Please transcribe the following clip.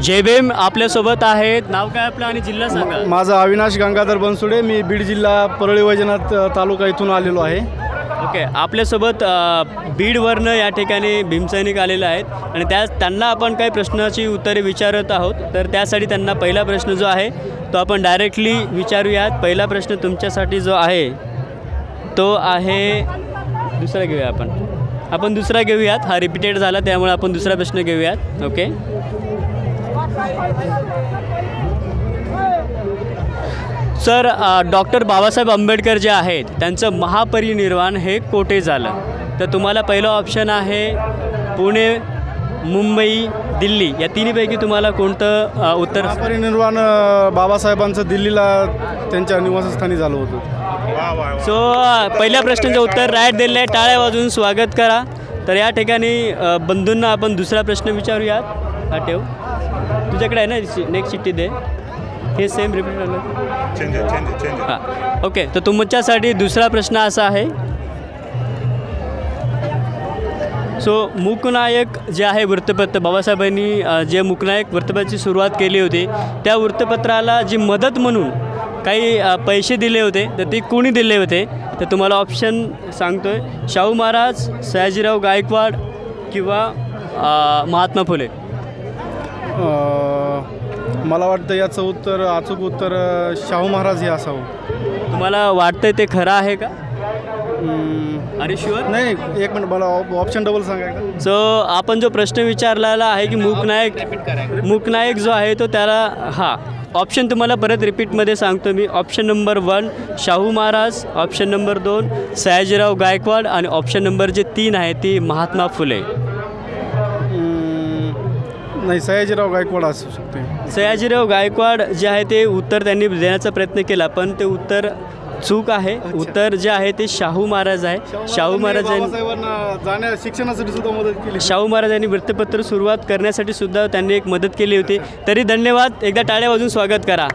जय भीम. आपल्यासोबत आहेत. नाव काय आपलं आणि जिल्हा सांगा. माझा अविनाश गंगाधर बनसुडे. मी बीड जिल्हा परळी वैजनाथ तालुका इथून आलेलो आहे. ओके. आपल्यासोबत बीडवरनं या ठिकाणी भीमसैनिक आलेले आहेत आणि त्यांना आपण काही प्रश्नाची उत्तरे विचारत आहोत. तर त्यासाठी त्यांना पहिला प्रश्न जो आहे तो आपण डायरेक्टली विचारूयात. पहिला प्रश्न तुमच्यासाठी जो आहे तो आहे, दुसरा घेऊया आपण दुसरा घेऊयात. हा रिपीटेड झाला त्यामुळे आपण दुसरा प्रश्न घेऊयात. Okay. Sir, doctor Babasaheb Ambedkar जे आहेत त्यांचं महापरिनिर्वाण हे कोठे झालं? तर तुम्हाला पहिलं ऑप्शन आहे पुणे, मुंबई, दिल्ली. या तिन्हीपैकी तुम्हाला कोणतं उत्तर? परिनिर्वाण बाबासाहेबांचं दिल्लीला त्यांच्या निवासस्थानी झालं होतं. सो पहिल्या प्रश्नाचं उत्तर राईट दिलेलं आहे. टाळ्या वाजवून स्वागत करा. तर या ठिकाणी बंधूंना आपण दुसरा प्रश्न विचारूयात. हा ठेव, तुझ्याकडे आहे ना, नेक्स्ट शिट्टी दे. हे सेम रिपीट झालं. हां, ओके. तर तुमच्यासाठी दुसरा प्रश्न असा आहे. सो मूकनायक जे आहे वृत्तपत्र, बाबासाहेबांनी जे मूकनायक वृत्तपत्राची सुरुवात केली होती त्या वृत्तपत्राला जी मदत म्हणून काही पैसे दिले होते तर ते कोणी दिले होते? तर तुम्हाला ऑप्शन सांगतो आहे. शाहू महाराज, सयाजीराव गायकवाड किंवा महात्मा फुले. मला वाटतं याचं उत्तर, अचूक उत्तर शाहू महाराज हे असावं. तुम्हाला वाटतंय ते खरं आहे का? अरे शुअर? नाही, एक मिनिट, मला ऑप्शन डबल सांगाय का? सो आपण जो प्रश्न विचारलेला आहे की मूकनायक जो आहे तो त्याला, हां, ऑप्शन तुम्हाला परत रिपीटमध्ये सांगतो मी. Option number 1 Shahu Maharaj, option number 2 Sayajirao Gaikwad आणि ऑप्शन नंबर जे 3 आहे ती महात्मा फुले. नाही, सयाजीराव गायकवाड असू शकते. सयाजीराव गायकवाड जे आहे ते उत्तर त्यांनी देण्याचा प्रयत्न केला पण ते उत्तर चूक आहे. उत्तर जे आहे ते शाहू महाराज आहे. शाहू महाराजांनी शिक्षणासाठी सुद्धा मदत केली. शाहू महाराजांनी वृत्तपत्र सुरुवात करण्यासाठी सुद्धा त्यांनी एक मदत केली होती. तरी धन्यवाद. एकदा टाळ्या वाजून स्वागत करा.